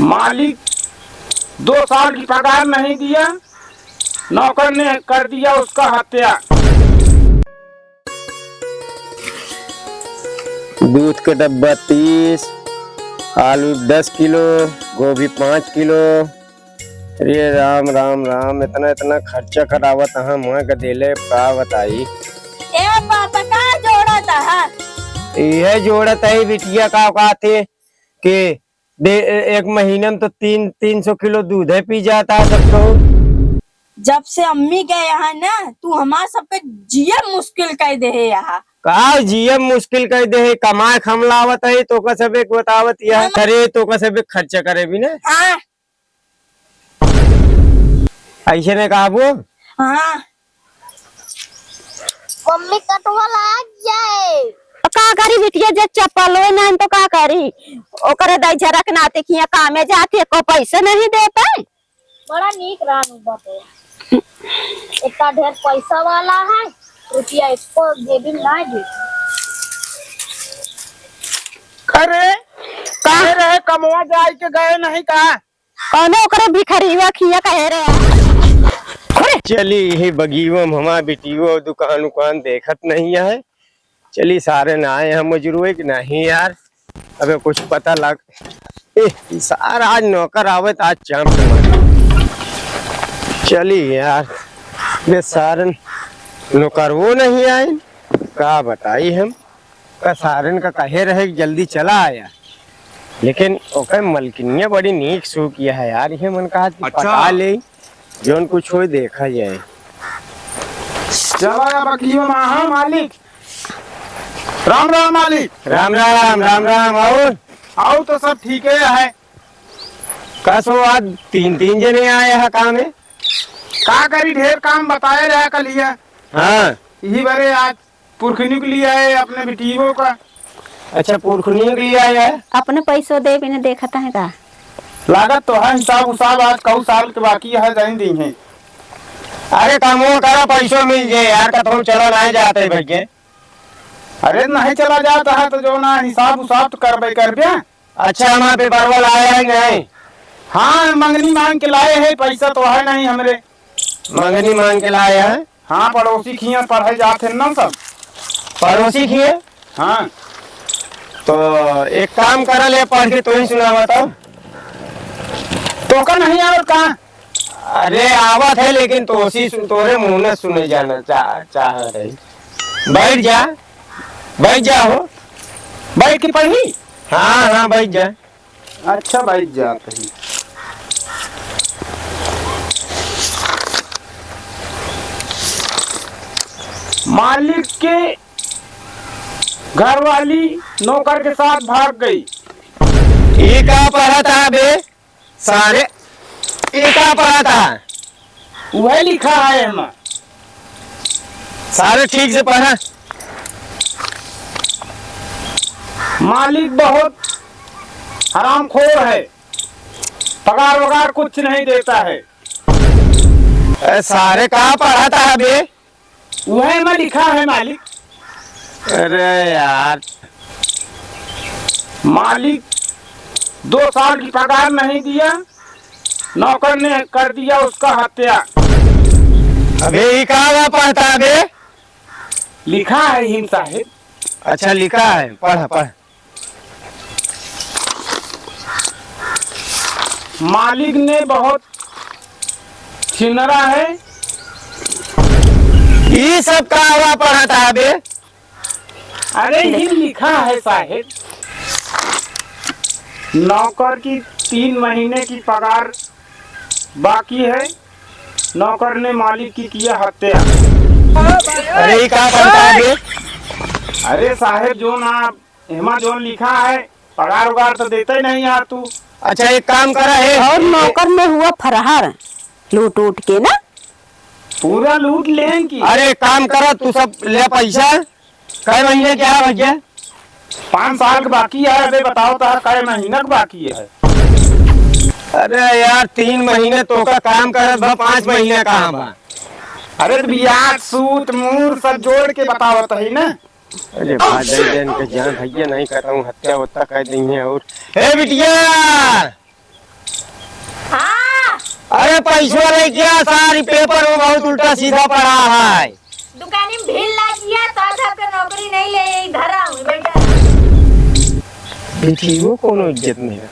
मालिक 2 साल की पगार नहीं दिया, नौकर ने कर दिया उसका हत्या। दूध का डब्बा 30, आलू 10 किलो, गोभी 5 किलो। अरे राम राम राम, इतना इतना खर्चा करावत हम का दिले का बताई। ए पापा का जोड़त है? यह जोड़त है बिटिया का कहते कि एक महीने में तो 300 किलो दूध है पी जाता है सबको। जब से अम्मी गए यहाँ ना, तू हमार सबके जिया मुश्किल कर दे है यहाँ। का जीएम मुश्किल कर दे है, कमाए खमलावत है तो का सब एक बतावत या करे तो का सब एक खर्चा करे भी ना। हाँ ऐसे ने कहा वो। हाँ मम्मी कटवा लाग जाए का करी बिटिया जे चप्पल हो ना तो का करी ओकरे दई झरक नाते किया कामे जाते को पैसे नहीं देते। बड़ा नीक रानू बाटे इतना ढेर पैसा वाला है, रुपया इसको जेबी में ना दे। करे कहे रहे कमवा जाए के गए नहीं कहा कौनो ओकरे भिखरीवा खिया कहे रे। चली ही बगीवो में हमारा बेटियो दुकान उकान देखत नहीं है। चली सारे ना आए हम मजरूए कि नहीं यार, अबे कुछ पता लग सारा आज नौकर आवत आज चाम से मार। चली यार वे सारन नौकर वो नहीं आए, का बताई हम का सारन का कहे रहे जल्दी चला आया, लेकिन ओकर मलकिनिया बड़ी नीक सू किया है यार। ये मन कहा पटा ले जोन कुछ हो देखा जाए। चला बकियो महा मालिक। राम राम मालिक। राम राम राम राम। आओ तो सब ठीक है। कसो आज तीन जने आए हैं काम में। का करी ढेर काम बताए रहा कल ही। हाँ यही बारे आज पुरखनी के लिए आए अपने बेटियों का। अच्छा पुरखनियों के लिए आए हैं। अपने पैसों दे बिना देखता है का लागत तो है हिसाब उसाब आज कऊ साल के बाकी है जाइन दी है। अरे कामों करा पैसों मिल जाए यार, का तुम चलो नहीं जाते भैया। अरे नहीं चला जाता है तो जो ना हिसाब उसाब तो कर बे। अच्छा हमारे पे बरवल आया है नहीं? हाँ मंगनी मांग के लाए है, पैसा तो है नहीं हमरे। मंगनी मांग के लाए हैं। हाँ पड़ोसी खिया पढ़े जाते ना सब। पड़ोसी किए। हाँ तो एक काम करा ले, पढ़ के तू ही सुना बताओ। तो का नहीं आवत का? अरे आवत है लेकिन तोरे मुंह में सुने जाना चाह रही। बैठ जा हो। बैठ के पढ़ी। हाँ हाँ बैठ जा। अच्छा बैठ जाते ही। मालिक के घर वाली नौकर के साथ भाग गई। ये का पढ़ा था बे सारे, ये का पढ़ा था? वह लिखा है हम सारे ठीक से पढ़ा। मालिक बहुत हरामखोर है, पगार वगार कुछ नहीं देता है। सारे का पढ़ा था बे? वह में लिखा है मालिक। अरे यार मालिक 2 साल की पगार नहीं दिया, नौकर ने कर दिया उसका हत्या। अबे ये का पढ़ता बे? लिखा है हिम साहिब। अच्छा लिखा है, पढ़। मालिक ने बहुत छिनरा है। ये सब का हुआ पढ़ा था बे? अरे हिम लिखा है साहिब, नौकर की 3 महीने की पगार बाकी है, नौकर ने मालिक की किया हत्या। अरे ये का पढ़ता बे? अरे साहेब जो ना हेमा जोन लिखा है, पगार उगार तो देता ही नहीं यार तू। अच्छा एक काम करा है और नौकर में हुआ फरहार लूट उठ के ना पूरा लूट लेंगी। अरे काम करा तू सब ले पैसा। कई महीने क्या है भैया? 5 साल का बाकी है। अबे बताओ तो कई महीना का बाकी है? अरे यार 3 महीने तो का काम कर, 5 महीने कहाँ बा? अरे तो ब्याज सूत मूर सब जोड़ के बताओ तो ही ना। अरे भाई के जान भैया नहीं कर रहा हूँ, हत्या होता कह दी है। और हे बिटिया हाँ अरे पैसा ले क्या, सारी पेपर में बहुत उल्टा सीधा पड़ा है। दुकानी में भीड़ लगी है तो आपके नौकरी नहीं ले, इधर आऊं बेटा। बेटी वो कोनो इज्जत नहीं है।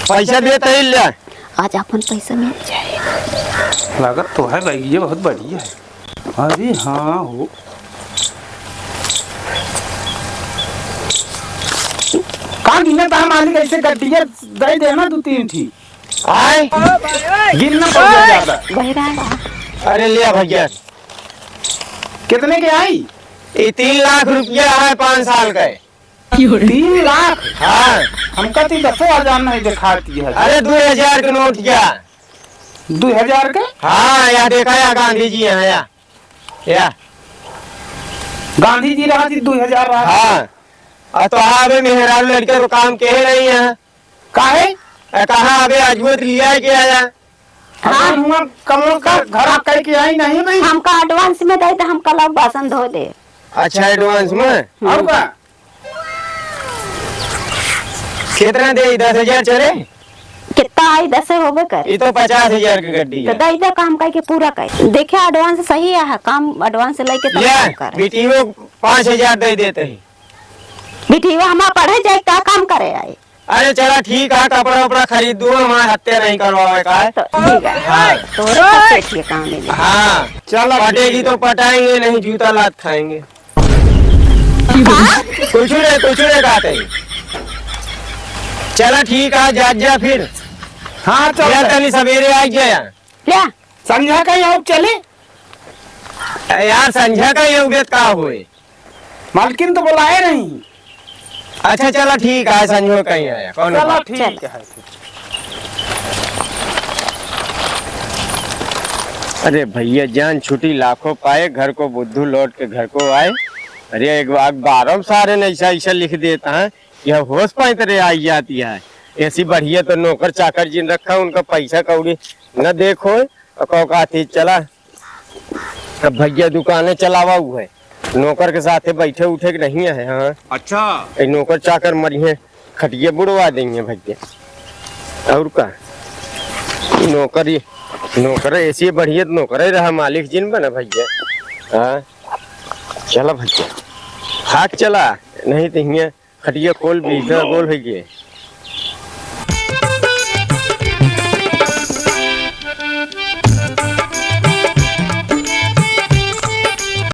पैसा देता ही ले, आज अपन पैसा मिल जाएगा। लागत तो है भाई, ये बहुत बढ़िया है। अरे हाँ हो कहाँ गिनना था मालिक, ऐसे गड्डिया दे देना 2-3 थी आए गिनना पड़ ज्यादा। बहरा अरे लिया भैया, कितने के आई? ये 3 लाख रुपया है 5 साल का। 3 लाख? हाँ हमका तो 10,000 नहीं दिखाती है। अरे 2000 के नोट क्या? 2000 के? हाँ या देखा या गांधी जी है या गांधी जी रहा थी 2000 रहा। हाँ तो अबे मेहरारू लड़के को काम के नहीं है काहे? कहा अबे अजबत लिया है क्या आया? हाँ हुआ कमों का घर कह के आई नहीं भाई। हमका एडवांस में दे तो हम कल बासन धो दे। अच्छा एडवांस में और का कितना दे? 10,000 चले? कितना आई 10 होबे कर। ये तो 50,000 की गड्डी तो है। दई दे काम करके पूरा कर। देखे एडवांस सही है, काम एडवांस लेके तो काम कर। बेटी वो 5,000 दे देते हैं। बिटिया हमारा पढ़े जाए क्या काम करे आए। अरे चला ठीक है, कपड़ा उपड़ा खरीद दूँ, हमारे हत्या नहीं करवावे का है। तो ठीक है हाँ तोरे खर्चे के काम में। हाँ चलो पटेगी तो पटाएंगे, नहीं जूता लात खाएंगे। कुछ नहीं खाते। चला ठीक है, जा फिर। हाँ यार चल तनी सवेरे आ गया ले संध्या का यहाँ चले। यार, संध्या का योग्यत का हुए? मालकिन तो बुलाए नहीं। अच्छा चला ठीक है, संजो कहीं आया कौन चलो बात? ठीक है। अरे भैया जान छुट्टी लाखों पाए, घर को बुद्धू लौट के घर को आए। अरे एक बार 12 सारे ने ऐसा लिख देता है, यह होश पाए तरह आई जाती है। ऐसी बढ़िया तो नौकर चाकर जिन रखा, उनका पैसा कौड़ी न देखो कहती चला। अब भैया दुकानें चलावा हुआ है, नौकर के साथ बैठे उठे के नहीं है। हाँ अच्छा नौकर चाकर मरिए, खटिए बुड़वा देंगे भैया। और का नौकर ऐसी बढ़िया नौकर रहा, मालिक जिन बना भैया। हाँ चला भैया, हाथ चला नहीं तो हिया खटिया खोल भी गोल हो गए।